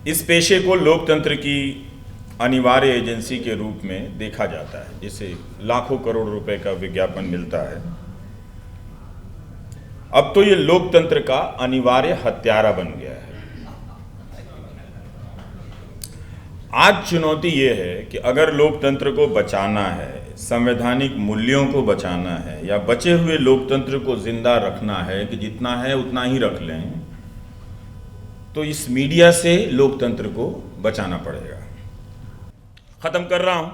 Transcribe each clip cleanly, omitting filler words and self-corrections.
इस पेशे को लोकतंत्र की अनिवार्य एजेंसी के रूप में देखा जाता है, जिसे लाखों करोड़ रुपए का विज्ञापन मिलता है। अब तो ये लोकतंत्र का अनिवार्य हत्यारा बन गया है। आज चुनौती ये है कि अगर लोकतंत्र को बचाना है, संवैधानिक मूल्यों को बचाना है, या बचे हुए लोकतंत्र को जिंदा रखना है कि जितना है उतना ही रख लें, तो इस मीडिया से लोकतंत्र को बचाना पड़ेगा। ख़त्म कर रहा हूँ।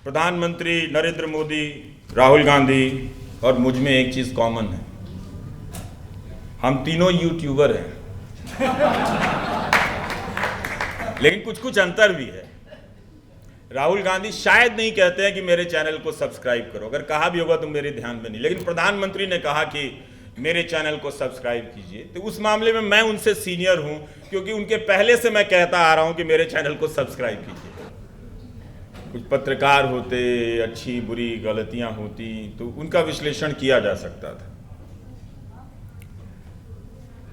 प्रधानमंत्री नरेंद्र मोदी, राहुल गांधी और मुझ में एक चीज़ कॉमन है, हम तीनों यूट्यूबर हैं। लेकिन कुछ कुछ अंतर भी है। राहुल गांधी शायद नहीं कहते हैं कि मेरे चैनल को सब्सक्राइब करो, अगर कहा भी होगा तो मेरे ध्यान में नहीं, लेकिन प्रधानमंत्री ने कहा कि मेरे चैनल को सब्सक्राइब कीजिए, तो उस मामले में मैं उनसे सीनियर हूं, क्योंकि उनके पहले से मैं कहता आ रहा हूं कि मेरे चैनल को सब्सक्राइब कीजिए। कुछ पत्रकार होते, अच्छी बुरी गलतियां होती तो उनका विश्लेषण किया जा सकता था।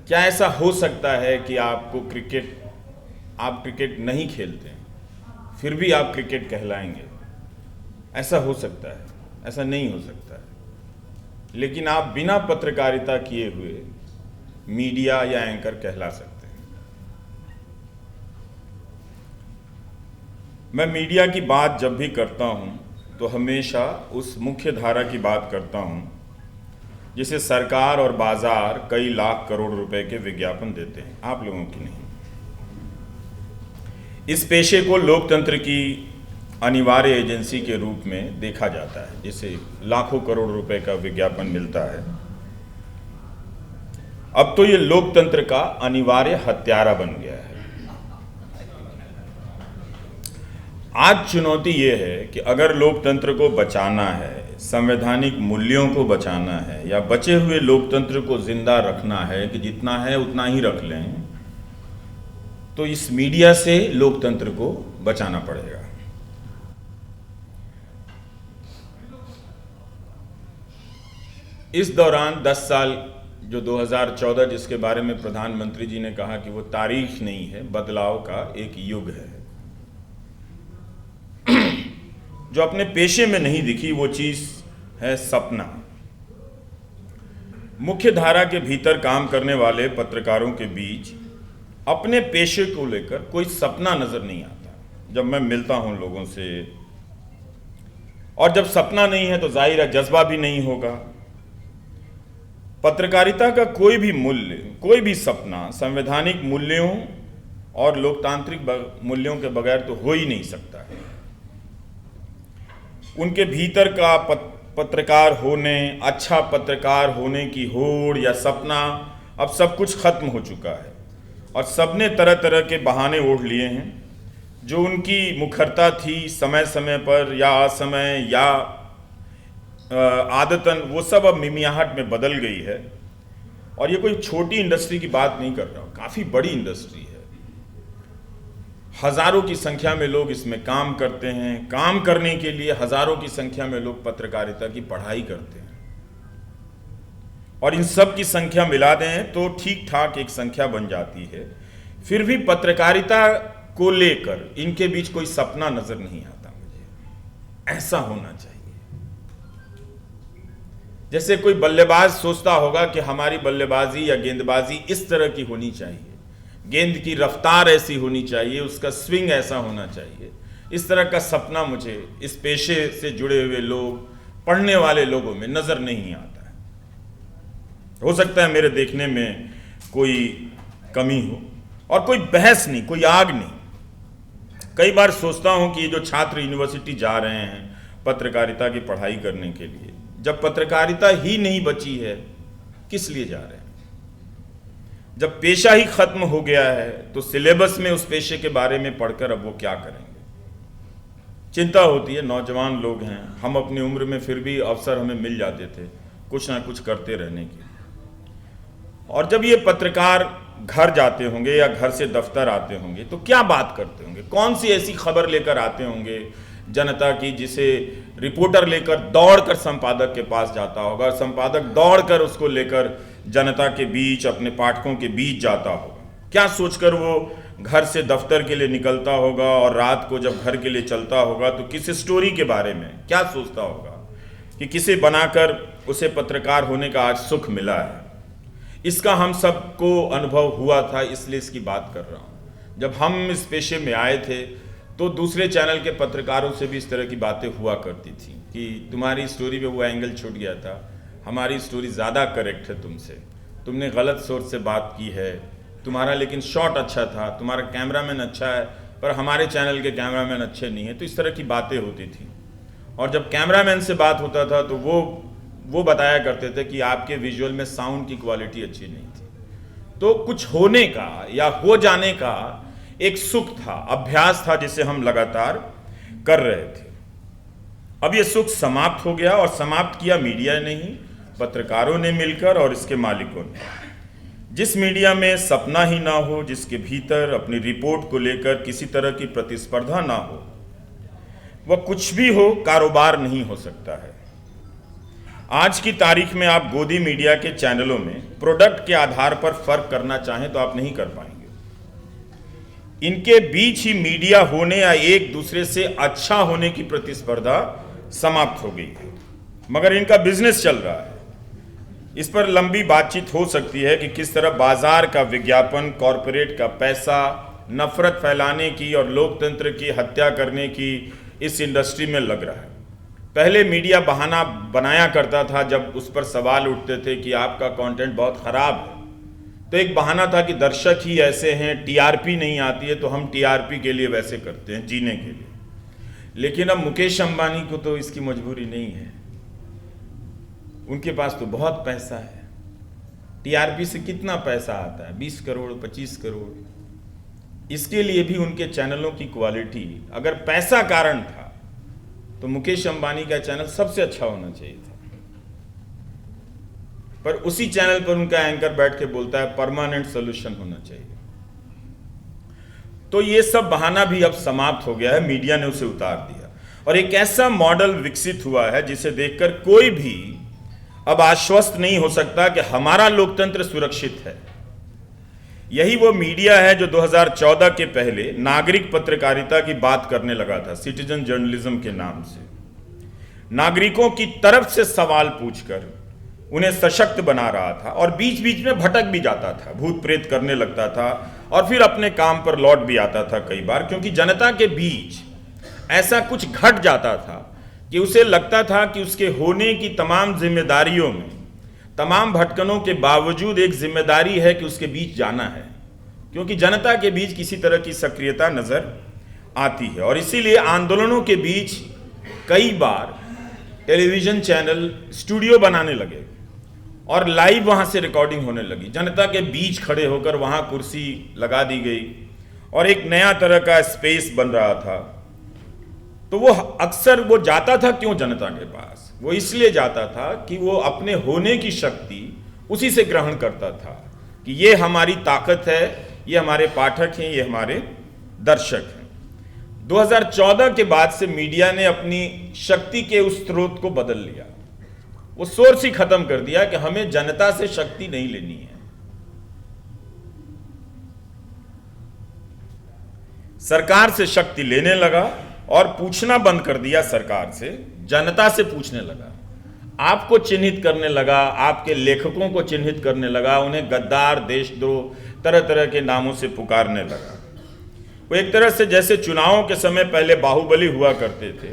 क्या ऐसा हो सकता है कि आप क्रिकेट नहीं खेलते हैं, फिर भी आप क्रिकेट कहलाएंगे? ऐसा हो सकता है? ऐसा नहीं हो सकता है। लेकिन आप बिना पत्रकारिता किए हुए मीडिया या एंकर कहला सकते हैं। मैं मीडिया की बात जब भी करता हूं तो हमेशा उस मुख्य धारा की बात करता हूं जिसे सरकार और बाजार कई लाख करोड़ रुपए के विज्ञापन देते हैं, आप लोगों की नहीं। इस पेशे को लोकतंत्र की अनिवार्य एजेंसी के रूप में देखा जाता है, जिसे लाखों करोड़ रुपए का विज्ञापन मिलता है। अब तो ये लोकतंत्र का अनिवार्य हत्यारा बन गया है। आज चुनौती ये है कि अगर लोकतंत्र को बचाना है, संवैधानिक मूल्यों को बचाना है, या बचे हुए लोकतंत्र को जिंदा रखना है कि जितना है उतना ही रख लें, तो इस मीडिया से लोकतंत्र को बचाना पड़ेगा। इस दौरान 10 साल, जो 2014 जिसके बारे में प्रधानमंत्री जी ने कहा कि वो तारीख नहीं है, बदलाव का एक युग है। जो अपने पेशे में नहीं दिखी वो चीज है सपना। मुख्य धारा के भीतर काम करने वाले पत्रकारों के बीच अपने पेशे को लेकर कोई सपना नजर नहीं आता। जब मैं मिलता हूं लोगों से, और जब सपना नहीं है तो जाहिर है जज्बा भी नहीं होगा। पत्रकारिता का कोई भी मूल्य, कोई भी सपना संवैधानिक मूल्यों और लोकतांत्रिक मूल्यों के बगैर तो हो ही नहीं सकता है। उनके भीतर का पत्रकार होने, अच्छा पत्रकार होने की होड़ या सपना, अब सब कुछ खत्म हो चुका है और सबने तरह तरह के बहाने ओढ़ लिए हैं। जो उनकी मुखरता थी समय समय पर या असमय या आदतन, वो सब अब मिमियाहट में बदल गई है। और ये कोई छोटी इंडस्ट्री की बात नहीं कर रहा हूँ, काफ़ी बड़ी इंडस्ट्री है। हजारों की संख्या में लोग इसमें काम करते हैं। काम करने के लिए हजारों की संख्या में लोग पत्रकारिता की पढ़ाई करते हैं, और इन सब की संख्या मिला दें तो ठीक ठाक एक संख्या बन जाती है। फिर भी पत्रकारिता को लेकर इनके बीच कोई सपना नजर नहीं आता मुझे। ऐसा होना चाहिए जैसे कोई बल्लेबाज सोचता होगा कि हमारी बल्लेबाजी या गेंदबाजी इस तरह की होनी चाहिए, गेंद की रफ्तार ऐसी होनी चाहिए, उसका स्विंग ऐसा होना चाहिए। इस तरह का सपना मुझे इस पेशे से जुड़े हुए लोग, पढ़ने वाले लोगों में नजर नहीं आता है। हो सकता है मेरे देखने में कोई कमी हो, और कोई बहस नहीं, कोई आग नहीं। कई बार सोचता हूं कि जो छात्र यूनिवर्सिटी जा रहे हैं पत्रकारिता की पढ़ाई करने के लिए, जब पत्रकारिता ही नहीं बची है किस लिए जा रहे हैं? जब पेशा ही खत्म हो गया है तो सिलेबस में उस पेशे के बारे में पढ़कर अब वो क्या करेंगे? चिंता होती है। नौजवान लोग हैं, हम अपनी उम्र में फिर भी अवसर हमें मिल जाते थे कुछ ना कुछ करते रहने के। और जब ये पत्रकार घर जाते होंगे या घर से दफ्तर आते होंगे तो क्या बात करते होंगे? कौन सी ऐसी खबर लेकर आते होंगे जनता की, जिसे रिपोर्टर लेकर दौड़कर संपादक के पास जाता होगा, संपादक दौड़कर उसको लेकर जनता के बीच, अपने पाठकों के बीच जाता होगा। क्या सोचकर वो घर से दफ्तर के लिए निकलता होगा और रात को जब घर के लिए चलता होगा तो किस स्टोरी के बारे में क्या सोचता होगा कि किसे बनाकर उसे पत्रकार होने का आज सुख मिला है। इसका हम सबको अनुभव हुआ था, इसलिए इसकी बात कर रहा हूँ। जब हम इस पेशे में आए थे तो दूसरे चैनल के पत्रकारों से भी इस तरह की बातें हुआ करती थी कि तुम्हारी स्टोरी में वो एंगल छूट गया था, हमारी स्टोरी ज़्यादा करेक्ट है तुमसे, तुमने गलत सोर्स से बात की है, तुम्हारा लेकिन शॉट अच्छा था, तुम्हारा कैमरामैन अच्छा है पर हमारे चैनल के कैमरामैन अच्छे नहीं हैं। तो इस तरह की बातें होती थी। और जब कैमरामैन से बात होता था तो वो बताया करते थे कि आपके विजुअल में साउंड की क्वालिटी अच्छी नहीं थी। तो कुछ होने का या हो जाने का एक सुख था, अभ्यास था, जिसे हम लगातार कर रहे थे। अब ये सुख समाप्त हो गया, और समाप्त किया मीडिया ने ही, पत्रकारों ने मिलकर और इसके मालिकों ने। जिस मीडिया में सपना ही ना हो, जिसके भीतर अपनी रिपोर्ट को लेकर किसी तरह की प्रतिस्पर्धा ना हो, वह कुछ भी हो, कारोबार नहीं हो सकता है। आज की तारीख में आप गोदी मीडिया के चैनलों में प्रोडक्ट के आधार पर फर्क करना चाहें तो आप नहीं कर पाएंगे। इनके बीच ही मीडिया होने या एक दूसरे से अच्छा होने की प्रतिस्पर्धा समाप्त हो गई है, मगर इनका बिजनेस चल रहा है। इस पर लंबी बातचीत हो सकती है कि किस तरह बाजार का विज्ञापन, कॉरपोरेट का पैसा, नफरत फैलाने की और लोकतंत्र की हत्या करने की इस इंडस्ट्री में लग रहा है। पहले मीडिया बहाना बनाया करता था जब उस पर सवाल उठते थे कि आपका कंटेंट बहुत खराब है, तो एक बहाना था कि दर्शक ही ऐसे हैं, टीआरपी नहीं आती है तो हम टीआरपी के लिए वैसे करते हैं, जीने के लिए। लेकिन अब मुकेश अंबानी को तो इसकी मजबूरी नहीं है, उनके पास तो बहुत पैसा है। टीआरपी से कितना पैसा आता है? 20 करोड़, 25 करोड़। इसके लिए भी उनके चैनलों की क्वालिटी, अगर पैसा कारण था तो मुकेश अंबानी का चैनल सबसे अच्छा होना चाहिए था, पर उसी चैनल पर उनका एंकर बैठ के बोलता है परमानेंट सॉल्यूशन होना चाहिए। तो ये सब बहाना भी अब समाप्त हो गया है, मीडिया ने उसे उतार दिया और एक ऐसा मॉडल विकसित हुआ है जिसे देखकर कोई भी अब आश्वस्त नहीं हो सकता कि हमारा लोकतंत्र सुरक्षित है। यही वो मीडिया है जो 2014 के पहले नागरिक पत्रकारिता की बात करने लगा था, सिटीजन जर्नलिज्म के नाम से। नागरिकों की तरफ से सवाल पूछकर उन्हें सशक्त बना रहा था और बीच बीच में भटक भी जाता था, भूत प्रेत करने लगता था और फिर अपने काम पर लौट भी आता था कई बार, क्योंकि जनता के बीच ऐसा कुछ घट जाता था कि उसे लगता था कि उसके होने की तमाम जिम्मेदारियों में, तमाम भटकनों के बावजूद एक जिम्मेदारी है कि उसके बीच जाना है, क्योंकि जनता के बीच किसी तरह की सक्रियता नजर आती है। और इसीलिए आंदोलनों के बीच कई बार टेलीविजन चैनल स्टूडियो बनाने लगे और लाइव वहां से रिकॉर्डिंग होने लगी। जनता के बीच खड़े होकर वहां कुर्सी लगा दी गई और एक नया तरह का स्पेस बन रहा था। तो वो अक्सर वो जाता था क्यों जनता के पास? वो इसलिए जाता था कि वो अपने होने की शक्ति उसी से ग्रहण करता था कि ये हमारी ताकत है, ये हमारे पाठक हैं, ये हमारे दर्शक हैं। 2014 के बाद से मीडिया ने अपनी शक्ति के उस स्रोत को बदल लिया, वो सोर्स ही खत्म कर दिया कि हमें जनता से शक्ति नहीं लेनी है। सरकार से शक्ति लेने लगा और पूछना बंद कर दिया सरकार से, जनता से पूछने लगा, आपको चिन्हित करने लगा, आपके लेखकों को चिन्हित करने लगा, उन्हें गद्दार, देशद्रोह, तरह तरह के नामों से पुकारने लगा। वो एक तरह से जैसे चुनावों के समय पहले बाहुबली हुआ करते थे,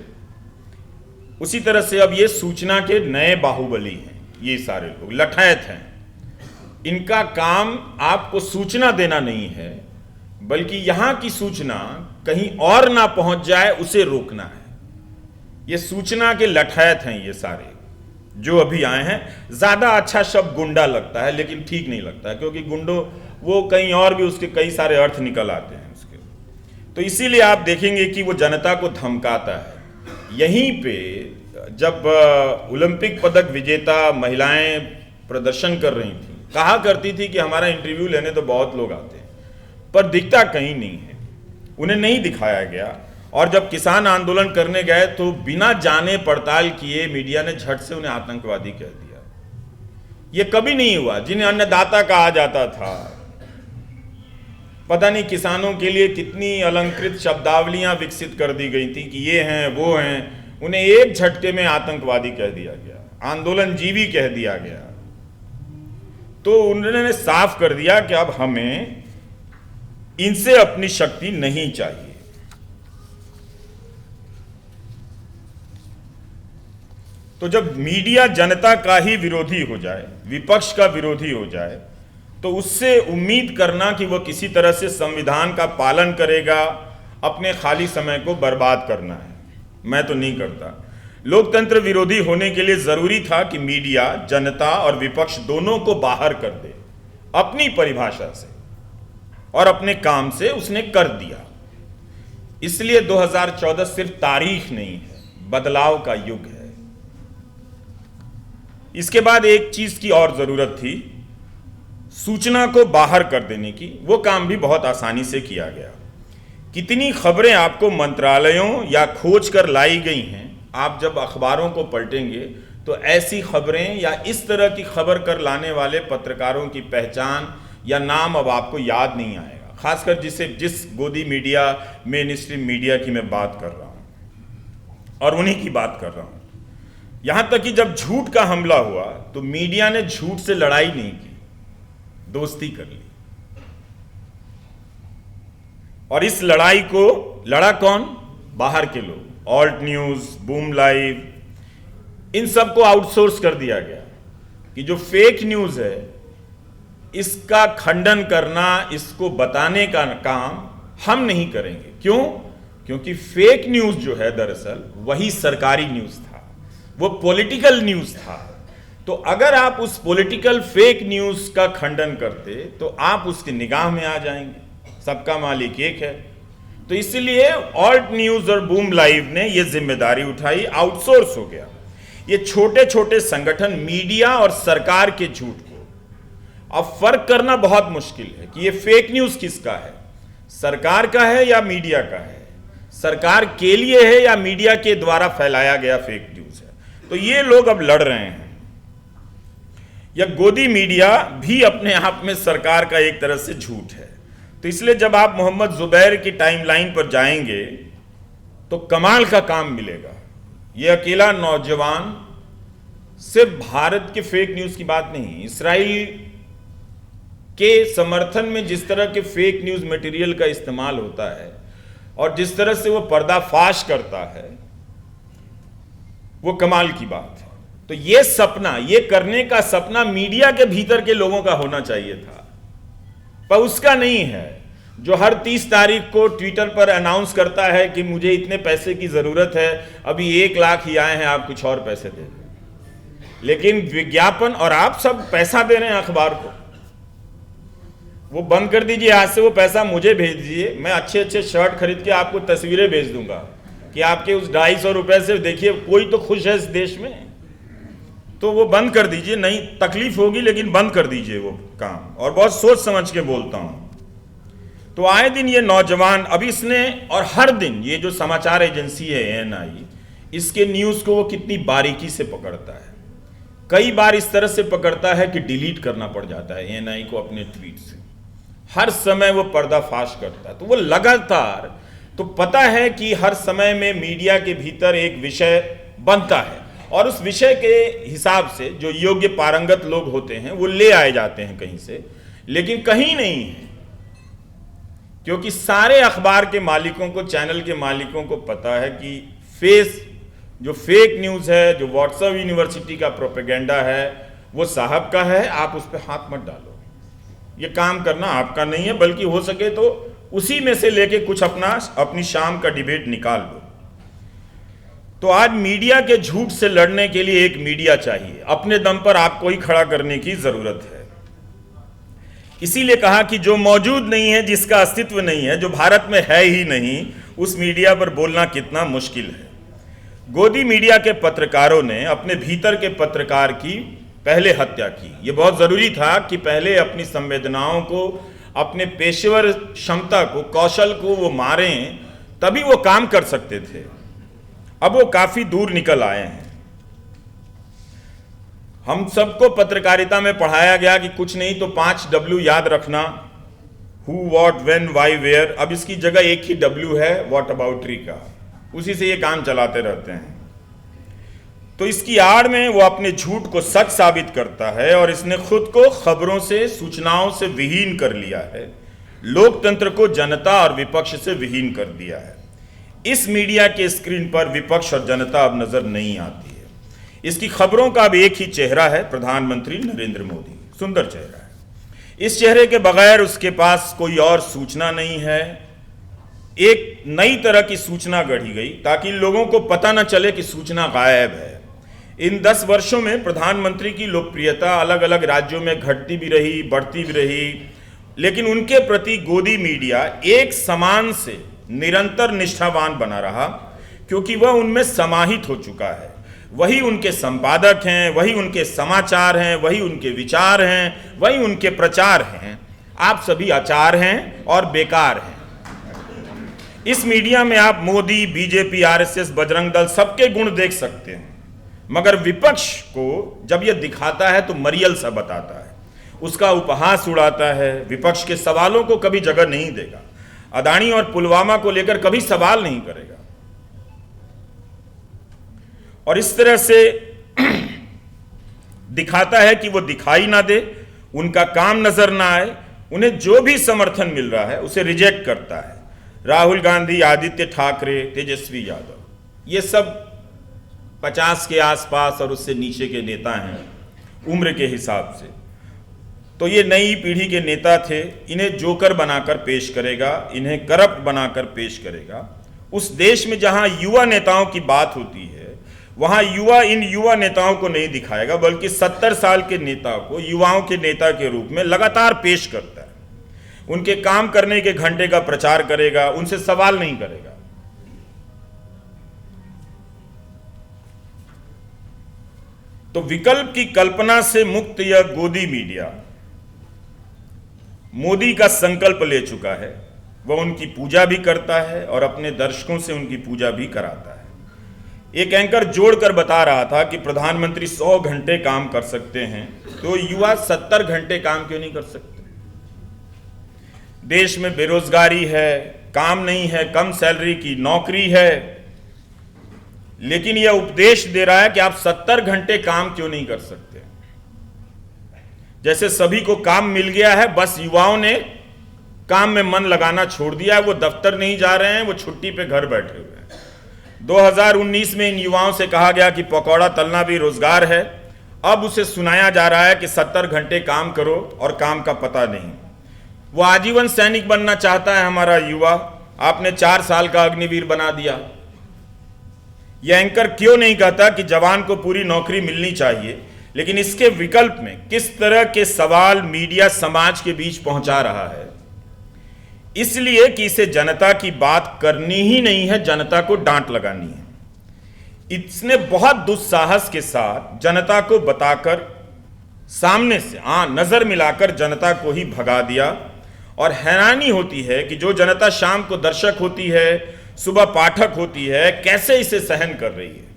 उसी तरह से अब ये सूचना के नए बाहुबली हैं। ये सारे लोग लठायत हैं, इनका काम आपको सूचना देना नहीं है, बल्कि यहां की सूचना कहीं और ना पहुंच जाए उसे रोकना है। ये सूचना के लठायत हैं ये सारे जो अभी आए हैं। ज्यादा अच्छा शब्द गुंडा लगता है, लेकिन ठीक नहीं लगता है, क्योंकि गुंडो वो कहीं और भी उसके कई सारे अर्थ निकल आते हैं उसके। तो इसीलिए आप देखेंगे कि वो जनता को धमकाता है। यहीं पे जब ओलंपिक पदक विजेता महिलाएं प्रदर्शन कर रही थी, कहा करती थी कि हमारा इंटरव्यू लेने तो बहुत लोग आते हैं, पर दिखता कहीं नहीं है, उन्हें नहीं दिखाया गया। और जब किसान आंदोलन करने गए तो बिना जाने पड़ताल किए मीडिया ने झट से उन्हें आतंकवादी कह दिया। यह कभी नहीं हुआ। जिन्हें अन्नदाता कहा जाता था, पता नहीं किसानों के लिए कितनी अलंकृत शब्दावलियां विकसित कर दी गई थी कि ये हैं वो हैं, उन्हें एक झटके में आतंकवादी कह दिया गया, आंदोलनजीवी कह दिया गया। तो उन्होंने साफ कर दिया कि अब हमें इनसे अपनी शक्ति नहीं चाहिए। तो जब मीडिया जनता का ही विरोधी हो जाए, विपक्ष का विरोधी हो जाए, तो उससे उम्मीद करना कि वह किसी तरह से संविधान का पालन करेगा, अपने खाली समय को बर्बाद करना है, मैं तो नहीं करता। लोकतंत्र विरोधी होने के लिए जरूरी था कि मीडिया जनता और विपक्ष दोनों को बाहर कर दे अपनी परिभाषा से, और अपने काम से उसने कर दिया। इसलिए 2014 सिर्फ तारीख नहीं है, बदलाव का युग है। इसके बाद एक चीज की और जरूरत थी, सूचना को बाहर कर देने की। वो काम भी बहुत आसानी से किया गया। कितनी खबरें आपको मंत्रालयों या खोज कर लाई गई हैं, आप जब अखबारों को पलटेंगे तो ऐसी खबरें या इस तरह की खबर कर लाने वाले पत्रकारों की पहचान या नाम अब आपको याद नहीं आएगा। खासकर जिस गोदी मीडिया, मेन स्ट्रीम मीडिया की मैं बात कर रहा हूं, और उन्हीं की बात कर रहा हूं। यहां तक कि जब झूठ का हमला हुआ तो मीडिया ने झूठ से लड़ाई नहीं की, दोस्ती कर ली। और इस लड़ाई को लड़ा कौन? बाहर के लोग। ऑल्ट न्यूज, बूम लाइव, इन सबको आउटसोर्स कर दिया गया कि जो फेक न्यूज है इसका खंडन करना, इसको बताने का काम हम नहीं करेंगे। क्यों? क्योंकि फेक न्यूज जो है दरअसल वही सरकारी न्यूज था, वो पॉलिटिकल न्यूज था। तो अगर आप उस पॉलिटिकल फेक न्यूज का खंडन करते तो आप उसकी निगाह में आ जाएंगे। सबका मालिक एक है। तो इसलिए ऑल्ट न्यूज और बूम लाइव ने यह जिम्मेदारी उठाई, आउटसोर्स हो गया। ये छोटे छोटे संगठन मीडिया और सरकार के झूठ को अब फर्क करना बहुत मुश्किल है कि ये फेक न्यूज किसका है, सरकार का है या मीडिया का है, सरकार के लिए है या मीडिया के द्वारा फैलाया गया फेक न्यूज है। तो ये लोग अब लड़ रहे हैं। यह गोदी मीडिया भी अपने आप में सरकार का एक तरह से झूठ है। तो इसलिए जब आप मोहम्मद जुबैर की टाइमलाइन पर जाएंगे तो कमाल का काम मिलेगा। यह अकेला नौजवान सिर्फ भारत के फेक न्यूज की बात नहीं, इसराइल के समर्थन में जिस तरह के फेक न्यूज मटेरियल का इस्तेमाल होता है और जिस तरह से वो पर्दाफाश करता है, वो कमाल की बात है। तो ये सपना, ये करने का सपना मीडिया के भीतर के लोगों का होना चाहिए था, पर उसका नहीं है। जो हर 30 तारीख को ट्विटर पर अनाउंस करता है कि मुझे इतने पैसे की जरूरत है, अभी 1 लाख ही आए हैं, आप कुछ और पैसे दे दें। लेकिन विज्ञापन, और आप सब पैसा दे रहे हैं अखबार को, वो बंद कर दीजिए। आज से वो पैसा मुझे भेज दीजिए, मैं अच्छे अच्छे शर्ट खरीद के आपको तस्वीरें भेज दूंगा कि आपके उस 250 रुपए से देखिए कोई तो खुश है इस देश में। तो वो बंद कर दीजिए, नहीं तकलीफ होगी लेकिन बंद कर दीजिए वो काम। और बहुत सोच समझ के बोलता हूं। तो आए दिन ये नौजवान, अब इसने, और हर दिन ये जो समाचार एजेंसी है ANI, इसके न्यूज को वो कितनी बारीकी से पकड़ता है। कई बार इस तरह से पकड़ता है कि डिलीट करना पड़ जाता है ANI को अपने ट्वीट से। हर समय वो पर्दाफाश करता है। तो वो लगातार, तो पता है कि हर समय में मीडिया के भीतर एक विषय बनता है और उस विषय के हिसाब से जो योग्य पारंगत लोग होते हैं वो ले आए जाते हैं कहीं से, लेकिन कहीं नहीं है। क्योंकि सारे अखबार के मालिकों को, चैनल के मालिकों को पता है कि जो फेक न्यूज है, जो व्हाट्सएप यूनिवर्सिटी का प्रोपेगेंडा है, वो साहब का है, आप उस पर हाथ मत डालो। ये काम करना आपका नहीं है, बल्कि हो सके तो उसी में से लेके कुछ अपनी शाम का डिबेट निकाल लो। तो आज मीडिया के झूठ से लड़ने के लिए एक मीडिया चाहिए, अपने दम पर आपको ही खड़ा करने की जरूरत है। इसीलिए कहा कि जो मौजूद नहीं है, जिसका अस्तित्व नहीं है, जो भारत में है ही नहीं, उस मीडिया पर बोलना कितना मुश्किल है। गोदी मीडिया के पत्रकारों ने अपने भीतर के पत्रकार की पहले हत्या की। यह बहुत जरूरी था कि पहले अपनी संवेदनाओं को, अपने पेशेवर क्षमता को, कौशल को वो मारें, तभी वो काम कर सकते थे। अब वो काफी दूर निकल आए हैं। हम सबको पत्रकारिता में पढ़ाया गया कि कुछ नहीं तो 5 W याद रखना, who, what, when, why, where. अब इसकी जगह एक ही डब्ल्यू है व्हाट अबाउटरी का, उसी से ये काम चलाते रहते हैं। तो इसकी आड़ में वो अपने झूठ को सच साबित करता है और इसने खुद को खबरों से, सूचनाओं से विहीन कर लिया है। लोकतंत्र को जनता और विपक्ष से विहीन कर दिया है। इस मीडिया के स्क्रीन पर विपक्ष और जनता अब नजर नहीं आती है। इसकी खबरों का अब एक ही चेहरा है, प्रधानमंत्री नरेंद्र मोदी। सुंदर चेहरा है। इस चेहरे के बगैर उसके पास कोई और सूचना नहीं है। एक नई तरह की सूचना गढ़ी गई ताकि लोगों को पता न चले कि सूचना गायब है। इन 10 वर्षों में प्रधानमंत्री की लोकप्रियता अलग अलग राज्यों में घटती भी रही, बढ़ती भी रही, लेकिन उनके प्रति गोदी मीडिया एक समान से निरंतर निष्ठावान बना रहा, क्योंकि वह उनमें समाहित हो चुका है। वही उनके संपादक हैं, वही उनके समाचार हैं, वही उनके विचार हैं, वही उनके प्रचार हैं। आप सभी आचार हैं और बेकार हैं। इस मीडिया में आप मोदी, बीजेपी, आरएसएस, बजरंग दल सबके गुण देख सकते हैं, मगर विपक्ष को जब यह दिखाता है तो मरियल सा बताता है, उसका उपहास उड़ाता है, विपक्ष के सवालों को कभी जगह नहीं देगा, अदानी और पुलवामा को लेकर कभी सवाल नहीं करेगा। और इस तरह से दिखाता है कि वो दिखाई ना दे, उनका काम नजर ना आए, उन्हें जो भी समर्थन मिल रहा है उसे रिजेक्ट करता है। राहुल गांधी, आदित्य ठाकरे, तेजस्वी यादव, ये सब 50 के आसपास और उससे नीचे के नेता हैं उम्र के हिसाब से। तो ये नई पीढ़ी के नेता थे। इन्हें जोकर बनाकर पेश करेगा, इन्हें करप्ट बनाकर पेश करेगा। उस देश में जहां युवा नेताओं की बात होती है, वहां इन युवा नेताओं को नहीं दिखाएगा, बल्कि 70 साल के नेता को युवाओं के नेता के रूप में लगातार पेश करता है। उनके काम करने के घंटे का प्रचार करेगा, उनसे सवाल नहीं करेगा। तो विकल्प की कल्पना से मुक्त यह गोदी मीडिया मोदी का संकल्प ले चुका है। वह उनकी पूजा भी करता है और अपने दर्शकों से उनकी पूजा भी कराता है। एक एंकर जोड़कर बता रहा था कि प्रधानमंत्री 100 घंटे काम कर सकते हैं, तो युवा 70 घंटे काम क्यों नहीं कर सकते? देश में बेरोजगारी है, काम नहीं है, कम सैलरी की नौकरी है, लेकिन यह उपदेश दे रहा है कि आप 70 घंटे काम क्यों नहीं कर सकते। जैसे सभी को काम मिल गया है, बस युवाओं ने काम में मन लगाना छोड़ दिया है। वो दफ्तर नहीं जा रहे हैं, वो छुट्टी पे घर बैठे हुए हैं। 2019 में इन युवाओं से कहा गया कि पकौड़ा तलना भी रोजगार है। अब उसे सुनाया जा रहा है कि 70 घंटे काम करो और काम का पता नहीं। वो आजीवन सैनिक बनना चाहता है हमारा युवा, आपने 4 साल का अग्निवीर बना दिया। यह एंकर क्यों नहीं कहता कि जवान को पूरी नौकरी मिलनी चाहिए, लेकिन इसके विकल्प में किस तरह के सवाल मीडिया समाज के बीच पहुंचा रहा है? इसलिए कि इसे जनता की बात करनी ही नहीं है, जनता को डांट लगानी है। इसने बहुत दुस्साहस के साथ जनता को बताकर, सामने से नजर मिलाकर जनता को ही भगा दिया। और हैरानी होती है कि जो जनता शाम को दर्शक होती है, सुबह पाठक होती है, कैसे इसे सहन कर रही है।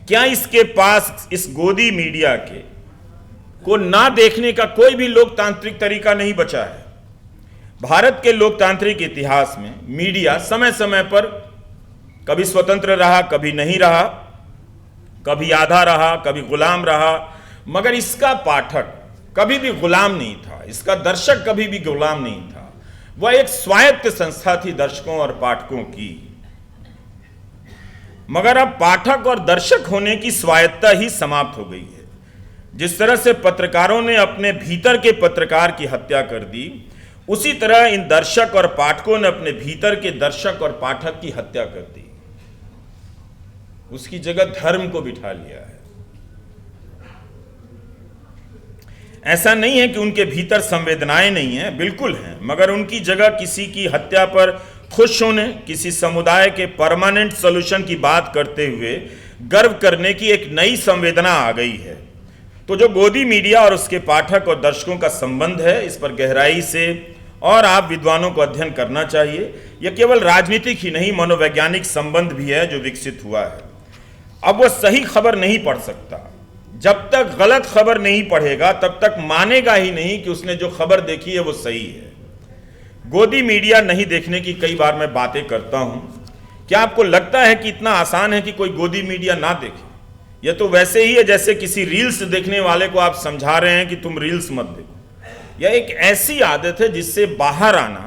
क्या इसके पास इस गोदी मीडिया के को ना देखने का कोई भी लोकतांत्रिक तरीका नहीं बचा है? भारत के लोकतांत्रिक इतिहास में मीडिया समय समय पर कभी स्वतंत्र रहा, कभी नहीं रहा, कभी आधा रहा, कभी गुलाम रहा, मगर इसका पाठक कभी भी गुलाम नहीं था, इसका दर्शक कभी भी गुलाम नहीं था। वह एक स्वायत्त संस्था थी दर्शकों और पाठकों की। मगर अब पाठक और दर्शक होने की स्वायत्तता ही समाप्त हो गई है। जिस तरह से पत्रकारों ने अपने भीतर के पत्रकार की हत्या कर दी, उसी तरह इन दर्शक और पाठकों ने अपने भीतर के दर्शक और पाठक की हत्या कर दी। उसकी जगह धर्म को बिठा लिया है। ऐसा नहीं है कि उनके भीतर संवेदनाएं नहीं हैं, बिल्कुल हैं, मगर उनकी जगह किसी की हत्या पर खुश होने, किसी समुदाय के परमानेंट सॉल्यूशन की बात करते हुए गर्व करने की एक नई संवेदना आ गई है। तो जो गोदी मीडिया और उसके पाठक और दर्शकों का संबंध है, इस पर गहराई से और आप विद्वानों को अध्ययन करना चाहिए। यह केवल राजनीतिक ही नहीं, मनोवैज्ञानिक संबंध भी है जो विकसित हुआ है। अब वह सही खबर नहीं पढ़ सकता। जब तक गलत खबर नहीं पढ़ेगा तब तक मानेगा ही नहीं कि उसने जो खबर देखी है वो सही है। गोदी मीडिया नहीं देखने की कई बार मैं बातें करता हूं। क्या आपको लगता है कि इतना आसान है कि कोई गोदी मीडिया ना देखे? यह तो वैसे ही है जैसे किसी रील्स देखने वाले को आप समझा रहे हैं कि तुम रील्स मत देखो। यह एक ऐसी आदत है जिससे बाहर आना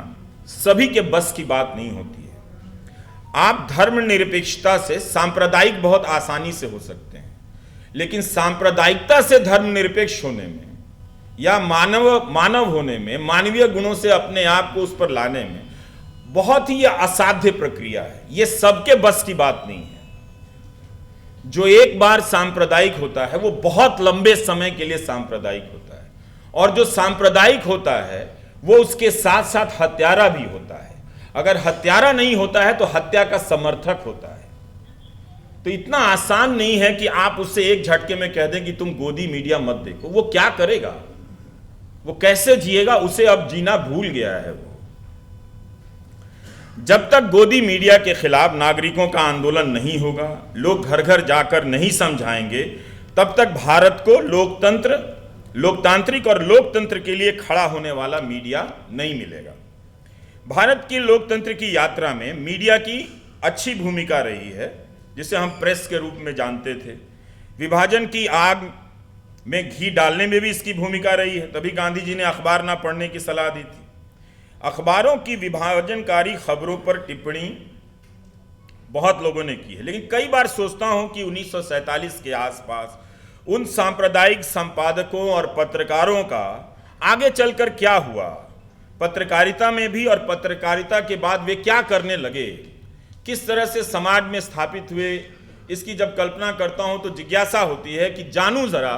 सभी के बस की बात नहीं होती है। आप धर्मनिरपेक्षता से सांप्रदायिक बहुत आसानी से हो सकते हैं, लेकिन सांप्रदायिकता से धर्मनिरपेक्ष होने में या मानव होने में, मानवीय गुणों से अपने आप को उस पर लाने में बहुत ही असाध्य प्रक्रिया है। यह सबके बस की बात नहीं है। जो एक बार सांप्रदायिक होता है वो बहुत लंबे समय के लिए सांप्रदायिक होता है, और जो सांप्रदायिक होता है वो उसके साथ साथ हत्यारा भी होता है। अगर हत्यारा नहीं होता है तो हत्या का समर्थक होता है। तो इतना आसान नहीं है कि आप उससे एक झटके में कह दें कि तुम गोदी मीडिया मत देखो। वो क्या करेगा, वो कैसे जिएगा, उसे अब जीना भूल गया है वो। जब तक गोदी मीडिया के खिलाफ नागरिकों का आंदोलन नहीं होगा, लोग घर घर जाकर नहीं समझाएंगे, तब तक भारत को लोकतांत्रिक और लोकतंत्र के लिए खड़ा होने वाला मीडिया नहीं मिलेगा। भारत की लोकतंत्र की यात्रा में मीडिया की अच्छी भूमिका रही है, जिसे हम प्रेस के रूप में जानते थे। विभाजन की आग में घी डालने में भी इसकी भूमिका रही है, तभी गांधी जी ने अखबार ना पढ़ने की सलाह दी थी। अखबारों की विभाजनकारी खबरों पर टिप्पणी बहुत लोगों ने की है, लेकिन कई बार सोचता हूं कि 1947 के आसपास उन सांप्रदायिक संपादकों और पत्रकारों का आगे चलकर क्या हुआ, पत्रकारिता में भी और पत्रकारिता के बाद वे क्या करने लगे, किस तरह से समाज में स्थापित हुए। इसकी जब कल्पना करता हूं तो जिज्ञासा होती है कि जानूं जरा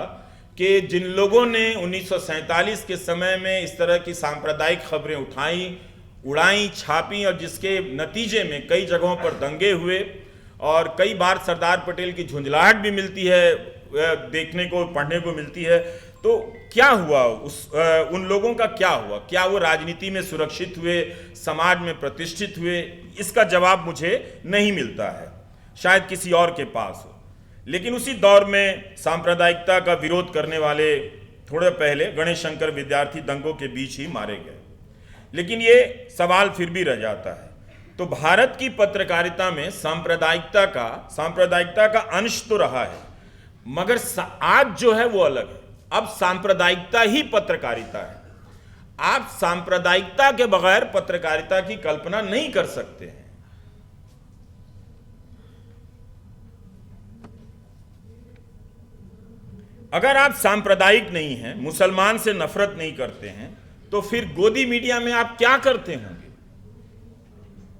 कि जिन लोगों ने 1947 के समय में इस तरह की सांप्रदायिक खबरें उठाई, उड़ाई, छापी, और जिसके नतीजे में कई जगहों पर दंगे हुए और कई बार सरदार पटेल की झुंझलाहट भी मिलती है, देखने को, पढ़ने को मिलती है, तो क्या हुआ उन लोगों का क्या हुआ? क्या वो राजनीति में सुरक्षित हुए, समाज में प्रतिष्ठित हुए? इसका जवाब मुझे नहीं मिलता है, शायद किसी और के पास हो। लेकिन उसी दौर में सांप्रदायिकता का विरोध करने वाले थोड़े पहले गणेश शंकर विद्यार्थी दंगों के बीच ही मारे गए। लेकिन ये सवाल फिर भी रह जाता है, तो भारत की पत्रकारिता में सांप्रदायिकता का अंश तो रहा है, मगर आज जो है वो अलग है। अब सांप्रदायिकता ही पत्रकारिता है। आप सांप्रदायिकता के बगैर पत्रकारिता की कल्पना नहीं कर सकते हैं। अगर आप सांप्रदायिक नहीं हैं, मुसलमान से नफरत नहीं करते हैं, तो फिर गोदी मीडिया में आप क्या करते होंगे,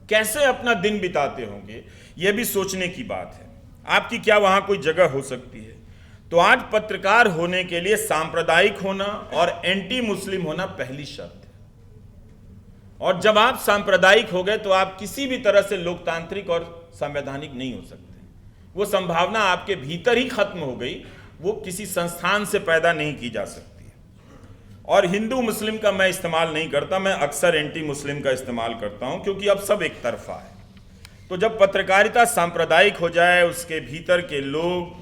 कैसे अपना दिन बिताते होंगे, यह भी सोचने की बात है। आपकी क्या वहां कोई जगह हो सकती है? तो आज पत्रकार होने के लिए सांप्रदायिक होना और एंटी मुस्लिम होना पहली शर्त है। और जब आप सांप्रदायिक हो गए तो आप किसी भी तरह से लोकतांत्रिक और संवैधानिक नहीं हो सकते। वो संभावना आपके भीतर ही खत्म हो गई, वो किसी संस्थान से पैदा नहीं की जा सकती। और हिंदू मुस्लिम का मैं इस्तेमाल नहीं करता, मैं अक्सर एंटी मुस्लिम का इस्तेमाल करता हूं, क्योंकि अब सब एक तरफा है। तो जब पत्रकारिता सांप्रदायिक हो जाए, उसके भीतर के लोग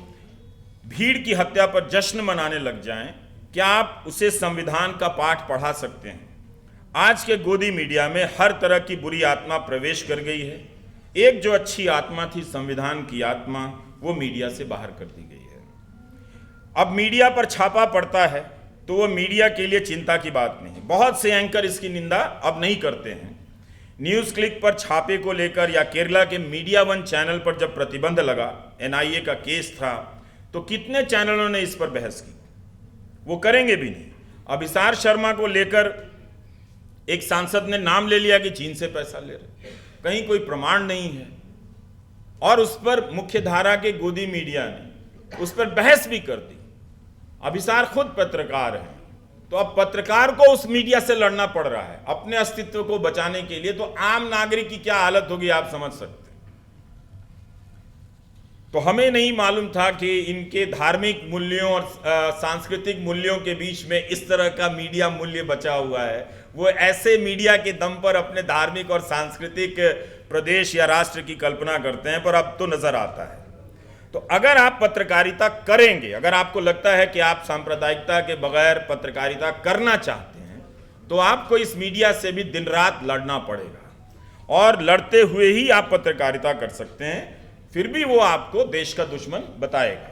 भीड़ की हत्या पर जश्न मनाने लग जाएं, क्या आप उसे संविधान का पाठ पढ़ा सकते हैं? आज के गोदी मीडिया में हर तरह की बुरी आत्मा प्रवेश कर गई है। एक जो अच्छी आत्मा थी, संविधान की आत्मा, वो मीडिया से बाहर कर दी गई है। अब मीडिया पर छापा पड़ता है तो वो मीडिया के लिए चिंता की बात नहीं। बहुत से एंकर इसकी निंदा अब नहीं करते हैं। न्यूज़ क्लिक पर छापे को लेकर या केरला के मीडिया वन चैनल पर जब प्रतिबंध लगा, एनआईए का केस था, तो कितने चैनलों ने इस पर बहस की? वो करेंगे भी नहीं। अभिसार शर्मा को लेकर एक सांसद ने नाम ले लिया कि चीन से पैसा ले रहे, कहीं कोई प्रमाण नहीं है, और उस पर मुख्य धारा के गोदी मीडिया ने उस पर बहस भी कर दी। अभिसार खुद पत्रकार है, तो अब पत्रकार को उस मीडिया से लड़ना पड़ रहा है अपने अस्तित्व को बचाने के लिए। तो आम नागरिक की क्या हालत होगी आप समझ सकते हैं। तो हमें नहीं मालूम था कि इनके धार्मिक मूल्यों और सांस्कृतिक मूल्यों के बीच में इस तरह का मीडिया मूल्य बचा हुआ है। वो ऐसे मीडिया के दम पर अपने धार्मिक और सांस्कृतिक प्रदेश या राष्ट्र की कल्पना करते हैं, पर अब तो नजर आता है। तो अगर आप पत्रकारिता करेंगे, अगर आपको लगता है कि आप सांप्रदायिकता के बगैर पत्रकारिता करना चाहते हैं, तो आपको इस मीडिया से भी दिन रात लड़ना पड़ेगा और लड़ते हुए ही आप पत्रकारिता कर सकते हैं, फिर भी वो आपको देश का दुश्मन बताएगा।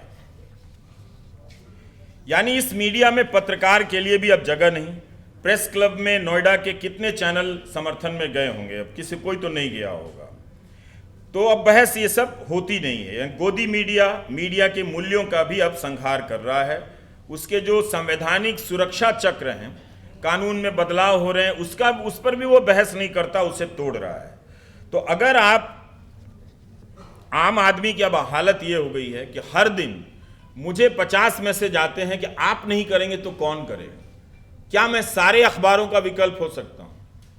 यानी इस मीडिया में पत्रकार के लिए भी अब जगह नहीं। प्रेस क्लब में नोएडा के कितने चैनल समर्थन में गए होंगे, अब किसी कोई तो नहीं गया होगा। तो अब बहस ये सब होती नहीं है। गोदी मीडिया के मूल्यों का भी अब संहार कर रहा है। उसके जो संवैधानिक सुरक्षा चक्र हैं, कानून में बदलाव हो रहे हैं, उस पर भी वो बहस नहीं करता, उसे तोड़ रहा है। तो अगर आप आम आदमी की अब हालत ये हो गई है कि हर दिन मुझे 50 मैसेज आते हैं कि आप नहीं करेंगे तो कौन करेगा। क्या मैं सारे अखबारों का विकल्प हो सकता हूं,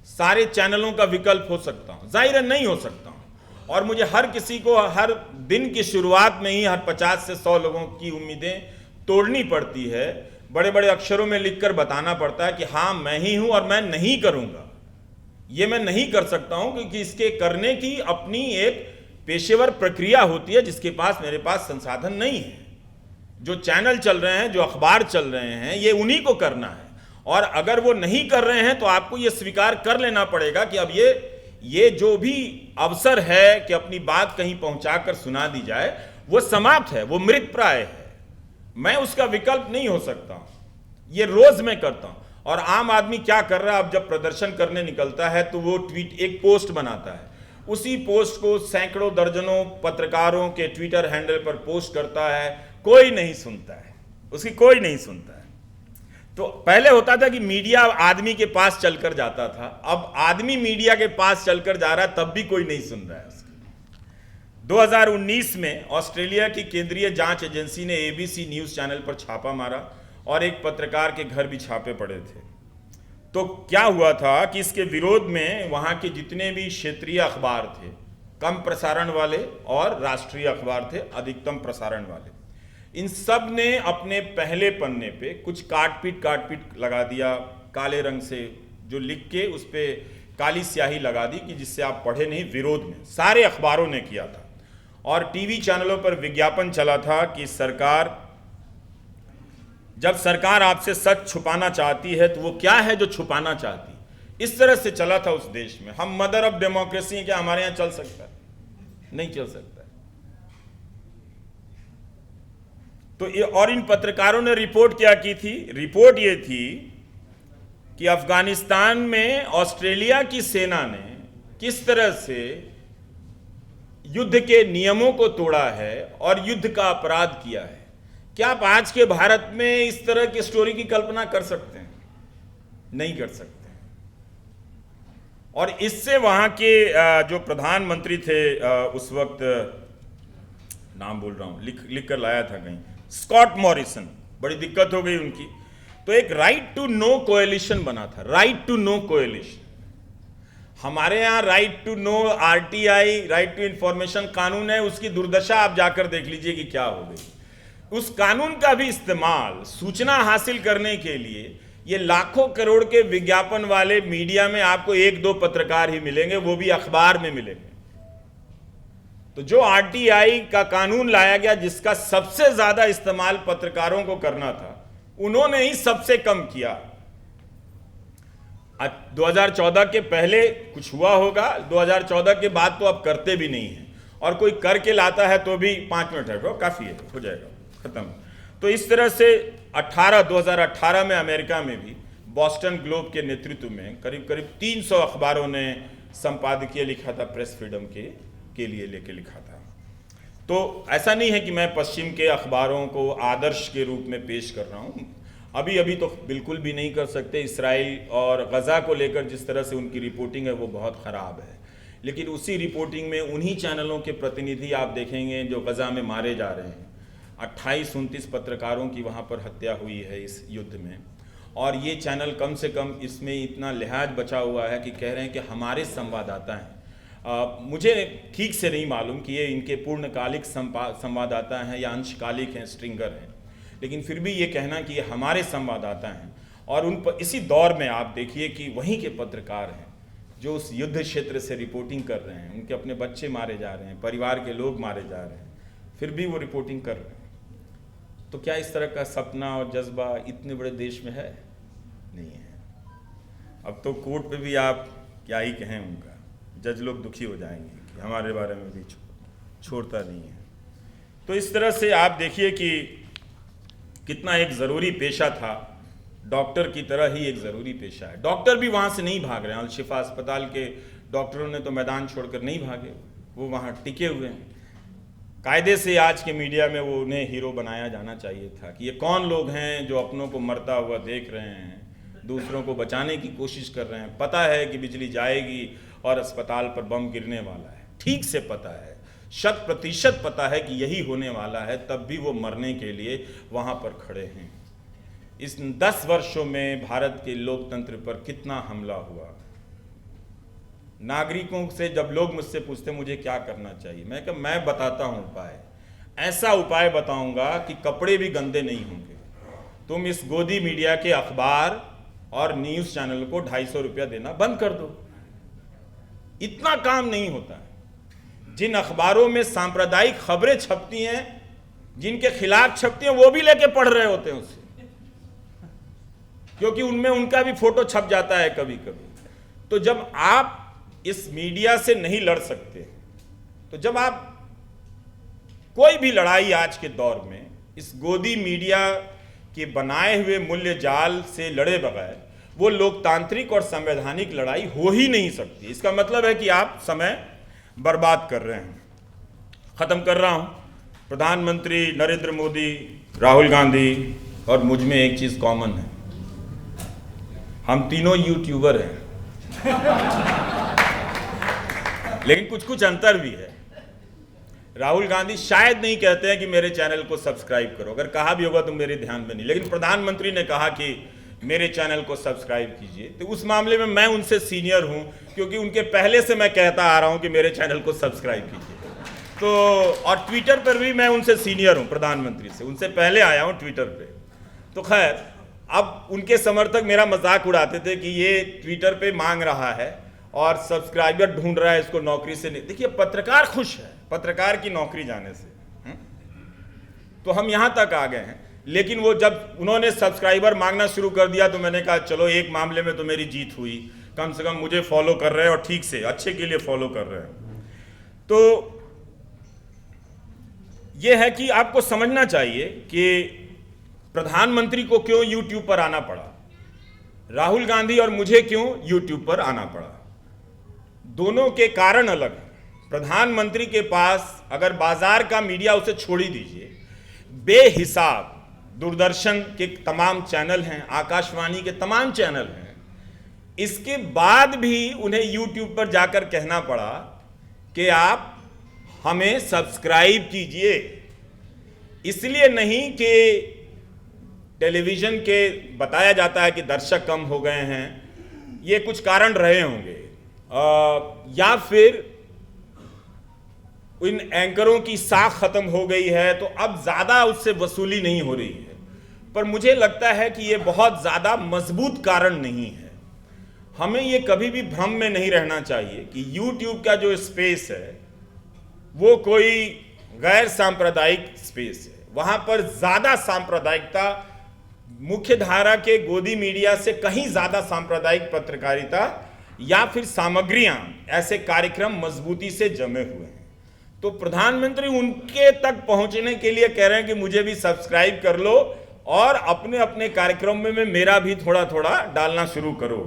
सारे चैनलों का विकल्प हो सकता हूं? जाहिर है नहीं हो सकता हूं। और मुझे हर किसी को हर दिन की शुरुआत में ही हर 50 से 100 लोगों की उम्मीदें तोड़नी पड़ती है, बड़े बड़े अक्षरों में लिखकर बताना पड़ता है कि हाँ मैं ही हूं और मैं नहीं करूंगा। ये मैं नहीं कर सकता हूं क्योंकि इसके करने की अपनी एक पेशेवर प्रक्रिया होती है जिसके पास मेरे पास संसाधन नहीं है। जो चैनल चल रहे हैं, जो अखबार चल रहे हैं, ये उन्हीं को करना है। और अगर वो नहीं कर रहे हैं तो आपको ये स्वीकार कर लेना पड़ेगा कि अब ये जो भी अवसर है कि अपनी बात कहीं पहुंचाकर सुना दी जाए, वो समाप्त है, वो मृत प्राय है। मैं उसका विकल्प नहीं हो सकता। ये रोज मैं करता हूं। और आम आदमी क्या कर रहा है, अब जब प्रदर्शन करने निकलता है तो वो एक पोस्ट बनाता है, उसी पोस्ट को सैकड़ों दर्जनों पत्रकारों के ट्विटर हैंडल पर पोस्ट करता है, कोई नहीं सुनता है, उसकी कोई नहीं सुनता है। तो पहले होता था कि मीडिया आदमी के पास चलकर जाता था, अब आदमी मीडिया के पास चलकर जा रहा है, तब भी कोई नहीं सुन रहा है उसकी। 2019 में ऑस्ट्रेलिया की केंद्रीय जांच एजेंसी ने ABC न्यूज चैनल पर छापा मारा और एक पत्रकार के घर भी छापे पड़े थे। तो क्या हुआ था कि इसके विरोध में वहां के जितने भी क्षेत्रीय अखबार थे, कम प्रसारण वाले, और राष्ट्रीय अखबार थे अधिकतम प्रसारण वाले, इन सब ने अपने पहले पन्ने पे कुछ काट-पीट लगा दिया काले रंग से, जो लिख के उस पर काली स्याही लगा दी कि जिससे आप पढ़े नहीं। विरोध में सारे अखबारों ने किया था और टीवी चैनलों पर विज्ञापन चला था कि जब सरकार आपसे सच छुपाना चाहती है तो वो क्या है जो छुपाना चाहती है। इस तरह से चला था उस देश में। हम मदर ऑफ डेमोक्रेसी हैं, क्या हमारे यहां चल सकता है? नहीं चल सकता है। तो ये, और इन पत्रकारों ने रिपोर्ट क्या की थी? रिपोर्ट ये थी कि अफगानिस्तान में ऑस्ट्रेलिया की सेना ने किस तरह से युद्ध के नियमों को तोड़ा है और युद्ध का अपराध किया है। क्या आप आज के भारत में इस तरह की स्टोरी की कल्पना कर सकते हैं? नहीं कर सकते। और इससे वहां के जो प्रधानमंत्री थे उस वक्त, नाम भूल रहा हूं, लिख कर लाया था कहीं, स्कॉट मॉरिसन, बड़ी दिक्कत हो गई उनकी। तो एक राइट टू नो कोएलिशन बना था, राइट टू नो कोएलिशन। हमारे यहां right to know, RTI, right to information कानून है, उसकी दुर्दशा आप जाकर देख लीजिए कि क्या हो गई। उस कानून का भी इस्तेमाल सूचना हासिल करने के लिए ये लाखों करोड़ के विज्ञापन वाले मीडिया में आपको 1-2 पत्रकार ही मिलेंगे, वो भी अखबार में मिलेंगे। तो जो RTI का कानून लाया गया, जिसका सबसे ज्यादा इस्तेमाल पत्रकारों को करना था, उन्होंने ही सबसे कम किया। 2014 के पहले कुछ हुआ होगा, 2014 के बाद तो अब करते भी नहीं है, और कोई करके लाता है तो भी 5 मिनट है, काफी है, हो जाएगा, खत्म। तो इस तरह से 2018 में अमेरिका में भी बॉस्टन ग्लोब के नेतृत्व में करीब 300 अखबारों ने संपादकीय लिखा था, प्रेस फ्रीडम के लिए लेके लिखा था। तो ऐसा नहीं है कि मैं पश्चिम के अखबारों को आदर्श के रूप में पेश कर रहा हूँ, अभी तो बिल्कुल भी नहीं कर सकते। इसराइल और गजा को लेकर जिस तरह से उनकी रिपोर्टिंग है वो बहुत ख़राब है, लेकिन उसी रिपोर्टिंग में उन्हीं चैनलों के प्रतिनिधि आप देखेंगे जो गजा में मारे जा रहे हैं। 28-29 पत्रकारों की वहाँ पर हत्या हुई है इस युद्ध में, और ये चैनल कम से कम इसमें इतना लिहाज बचा हुआ है कि कह रहे हैं कि हमारे संवाददाता हैं। मुझे ठीक से नहीं मालूम कि ये इनके पूर्णकालिक संवाददाता हैं या अंशकालिक हैं, स्ट्रिंगर हैं, लेकिन फिर भी ये कहना कि ये हमारे संवाददाता हैं। और उन पर इसी दौर में आप देखिए कि वहीं के पत्रकार हैं जो उस युद्ध क्षेत्र से रिपोर्टिंग कर रहे हैं, उनके अपने बच्चे मारे जा रहे हैं, परिवार के लोग मारे जा रहे हैं, फिर भी वो रिपोर्टिंग कर रहे हैं। तो क्या इस तरह का सपना और जज्बा इतने बड़े देश में है? नहीं है। अब तो कोर्ट पे भी आप क्या ही कहें, उनका जज लोग दुखी हो जाएंगे कि हमारे बारे में भी छोड़ता नहीं है। तो इस तरह से आप देखिए कि कितना एक ज़रूरी पेशा था, डॉक्टर की तरह ही एक ज़रूरी पेशा है। डॉक्टर भी वहाँ से नहीं भाग रहे हैं, अल-शिफा अस्पताल के डॉक्टरों ने तो मैदान छोड़कर नहीं भागे, वो वहाँ टिके हुए हैं। कायदे से आज के मीडिया में वो उन्हें हीरो बनाया जाना चाहिए था कि ये कौन लोग हैं जो अपनों को मरता हुआ देख रहे हैं, दूसरों को बचाने की कोशिश कर रहे हैं। पता है कि बिजली जाएगी और अस्पताल पर बम गिरने वाला है, ठीक से पता है, 100% पता है कि यही होने वाला है, तब भी वो मरने के लिए वहाँ पर खड़े हैं। इस 10 वर्षों में भारत के लोकतंत्र पर कितना हमला हुआ। नागरिकों से जब लोग मुझसे पूछते मुझे क्या करना चाहिए, मैं बताता हूँ उपाय। ऐसा उपाय बताऊंगा कि कपड़े भी गंदे नहीं होंगे। तुम इस गोदी मीडिया के अखबार और न्यूज़ चैनल को 250 रुपया देना बंद कर दो। इतना काम नहीं होता है। जिन अखबारों में सांप्रदायिक खबरें छपती हैं, जिनके खिलाफ छपती हैं, वो भी लेके पढ़ रहे होते हैं उसे, क्योंकि उनमें उनका भी फोटो छप जाता है कभी कभी। तो जब आप इस मीडिया से नहीं लड़ सकते, तो जब आप कोई भी लड़ाई आज के दौर में इस गोदी मीडिया के बनाए हुए मूल्य जाल से लड़े बगैर, वो लोकतांत्रिक और संवैधानिक लड़ाई हो ही नहीं सकती। इसका मतलब है कि आप समय बर्बाद कर रहे हैं। ख़त्म कर रहा हूँ। प्रधानमंत्री नरेंद्र मोदी, राहुल गांधी और मुझ में एक चीज़ कॉमन है, हम तीनों यूट्यूबर हैं। लेकिन कुछ कुछ अंतर भी है। राहुल गांधी शायद नहीं कहते हैं कि मेरे चैनल को सब्सक्राइब करो, अगर कहा भी होगा तो मेरे ध्यान में नहीं, लेकिन प्रधानमंत्री ने कहा कि मेरे चैनल को सब्सक्राइब कीजिए। तो उस मामले में मैं उनसे सीनियर हूं, क्योंकि उनके पहले से मैं कहता आ रहा हूं कि मेरे चैनल को सब्सक्राइब कीजिए। तो और ट्विटर पर भी मैं उनसे सीनियर हूं, प्रधानमंत्री से उनसे पहले आया हूं ट्विटर पे। तो खैर, अब उनके समर्थक मेरा मजाक उड़ाते थे कि ये ट्विटर पे मांग रहा है और सब्सक्राइबर ढूंढ रहा है, इसको नौकरी से नहीं। देखिए, पत्रकार खुश है पत्रकार की नौकरी जाने से, तो हम यहां तक आ गए हैं। लेकिन वो जब उन्होंने सब्सक्राइबर मांगना शुरू कर दिया तो मैंने कहा चलो, एक मामले में तो मेरी जीत हुई, कम से कम मुझे फॉलो कर रहे हैं और ठीक से अच्छे के लिए फॉलो कर रहे हैं। तो यह है कि आपको समझना चाहिए कि प्रधानमंत्री को क्यों यूट्यूब पर आना पड़ा, राहुल गांधी और मुझे क्यों यूट्यूब पर आना पड़ा। दोनों के कारण अलग हैं। प्रधानमंत्री के पास अगर बाजार का मीडिया उसे छोड़ ही दीजिए, बेहिसाब दूरदर्शन के तमाम चैनल हैं, आकाशवाणी के तमाम चैनल हैं, इसके बाद भी उन्हें यूट्यूब पर जाकर कहना पड़ा कि आप हमें सब्सक्राइब कीजिए। इसलिए नहीं कि टेलीविजन के बताया जाता है कि दर्शक कम हो गए हैं, ये कुछ कारण रहे होंगे, या फिर इन एंकरों की साख खत्म हो गई है तो अब ज्यादा उससे वसूली नहीं हो रही है। पर मुझे लगता है कि ये बहुत ज्यादा मजबूत कारण नहीं है। हमें ये कभी भी भ्रम में नहीं रहना चाहिए कि YouTube का जो स्पेस है वो कोई गैर सांप्रदायिक स्पेस है। वहां पर ज्यादा सांप्रदायिकता, मुख्य धारा के गोदी मीडिया से कहीं ज्यादा सांप्रदायिक पत्रकारिता या फिर सामग्रियां, ऐसे कार्यक्रम मजबूती से जमे हुए हैं। तो प्रधानमंत्री उनके तक पहुंचने के लिए कह रहे हैं कि मुझे भी सब्सक्राइब कर लो और अपने अपने कार्यक्रम में मेरा भी थोड़ा थोड़ा डालना शुरू करो।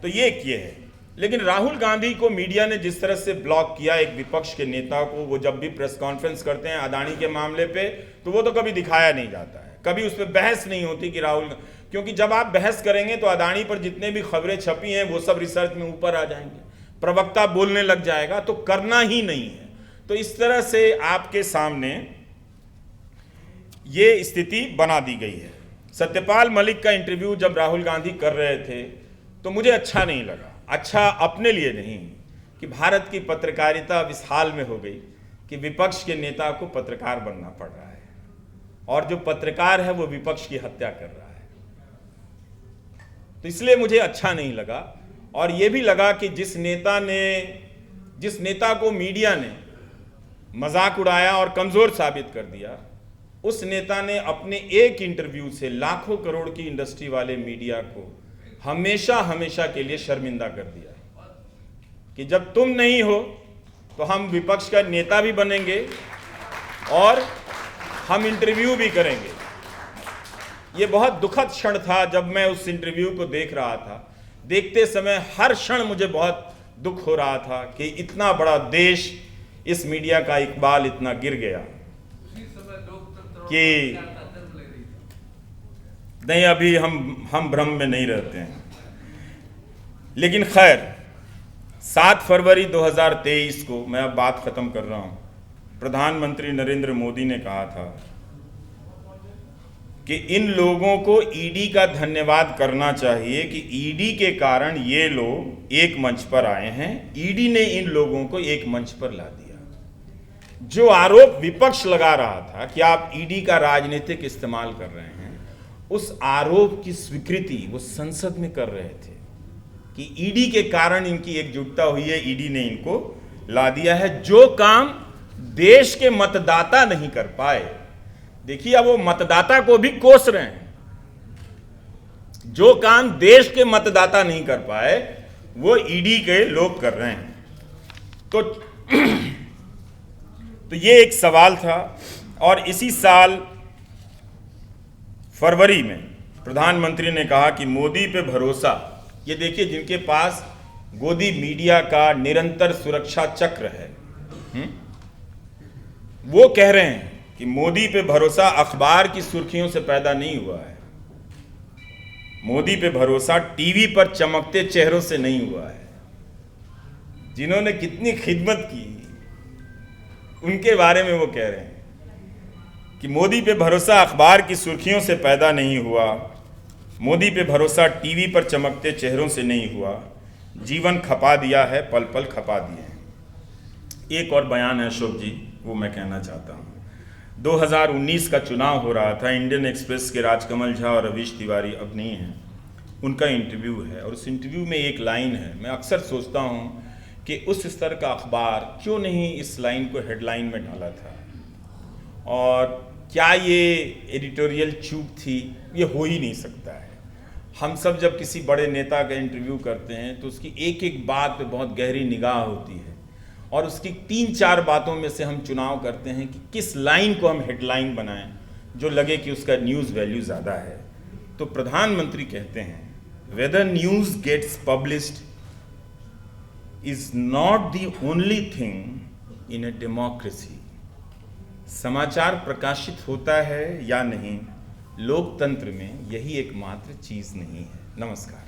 तो ये किए है। लेकिन राहुल गांधी को मीडिया ने जिस तरह से ब्लॉक किया, एक विपक्ष के नेता को, वो जब भी प्रेस कॉन्फ्रेंस करते हैं अदानी के मामले पे, तो वो तो कभी दिखाया नहीं जाता है, कभी उस पर बहस नहीं होती कि राहुल, क्योंकि जब आप बहस करेंगे तो अदानी पर जितने भी खबरें छपी हैं वो सब रिसर्च में ऊपर आ जाएंगे, प्रवक्ता बोलने लग जाएगा, तो करना ही नहीं है। तो इस तरह से आपके सामने ये स्थिति बना दी गई है। सत्यपाल मलिक का इंटरव्यू जब राहुल गांधी कर रहे थे तो मुझे अच्छा नहीं लगा। अच्छा अपने लिए नहीं, कि भारत की पत्रकारिता अब इस हाल में हो गई कि विपक्ष के नेता को पत्रकार बनना पड़ रहा है और जो पत्रकार है वो विपक्ष की हत्या कर रहा है। तो इसलिए मुझे अच्छा नहीं लगा। और ये भी लगा कि जिस नेता को मीडिया ने मजाक उड़ाया और कमजोर साबित कर दिया, उस नेता ने अपने एक इंटरव्यू से लाखों करोड़ की इंडस्ट्री वाले मीडिया को हमेशा हमेशा के लिए शर्मिंदा कर दिया कि जब तुम नहीं हो तो हम विपक्ष का नेता भी बनेंगे और हम इंटरव्यू भी करेंगे। ये बहुत दुखद क्षण था जब मैं उस इंटरव्यू को देख रहा था। देखते समय हर क्षण मुझे बहुत दुख हो रहा था कि इतना बड़ा देश, इस मीडिया का इकबाल इतना गिर गया कि नहीं, अभी हम भ्रम में नहीं रहते हैं। लेकिन खैर, 7 फरवरी 2023 को, मैं अब बात खत्म कर रहा हूं, प्रधानमंत्री नरेंद्र मोदी ने कहा था कि इन लोगों को ईडी का धन्यवाद करना चाहिए कि ईडी के कारण ये लोग एक मंच पर आए हैं। ईडी ने इन लोगों को एक मंच पर ला दिया। जो आरोप विपक्ष लगा रहा था कि आप ईडी का राजनीतिक इस्तेमाल कर रहे हैं, उस आरोप की स्वीकृति वो संसद में कर रहे थे कि ईडी के कारण इनकी एकजुटता हुई है, ईडी ने इनको ला दिया है। जो काम देश के मतदाता नहीं कर पाए, देखिए अब वो मतदाता को भी कोस रहे हैं। जो काम देश के मतदाता नहीं कर पाए वो ईडी के लोग कर रहे हैं। तो ये एक सवाल था। और इसी साल फरवरी में प्रधानमंत्री ने कहा कि मोदी पे भरोसा, ये देखिए जिनके पास गोदी मीडिया का निरंतर सुरक्षा चक्र है, वो कह रहे हैं कि मोदी पे भरोसा अखबार की सुर्खियों से पैदा नहीं हुआ है, मोदी पे भरोसा टीवी पर चमकते चेहरों से नहीं हुआ है। जिन्होंने कितनी खिदमत की उनके बारे में वो कह रहे हैं कि मोदी पे भरोसा अखबार की सुर्खियों से पैदा नहीं हुआ, मोदी पे भरोसा टीवी पर चमकते चेहरों से नहीं हुआ, जीवन खपा दिया है, पल पल खपा दिए हैं। एक और बयान है अशोक जी, वो मैं कहना चाहता हूँ। 2019 का चुनाव हो रहा था, इंडियन एक्सप्रेस के राजकमल झा और रवीश तिवारी अब नहीं हैं, उनका इंटरव्यू है और उस इंटरव्यू में एक लाइन है। मैं अक्सर सोचता हूँ कि उस स्तर का अखबार क्यों नहीं इस लाइन को हेडलाइन में डाला था, और क्या ये एडिटोरियल चूक थी? ये हो ही नहीं सकता है। हम सब जब किसी बड़े नेता का इंटरव्यू करते हैं तो उसकी एक एक बात पे बहुत गहरी निगाह होती है और उसकी 3-4 बातों में से हम चुनाव करते हैं कि किस लाइन को हम हेडलाइन बनाएं जो लगे कि उसका न्यूज़ वैल्यू ज़्यादा है। तो प्रधानमंत्री कहते हैं, whether news gets published is not the only thing in a democracy. समाचार प्रकाशित होता है या नहीं, लोकतंत्र में यही एकमात्र चीज़ नहीं है। नमस्कार।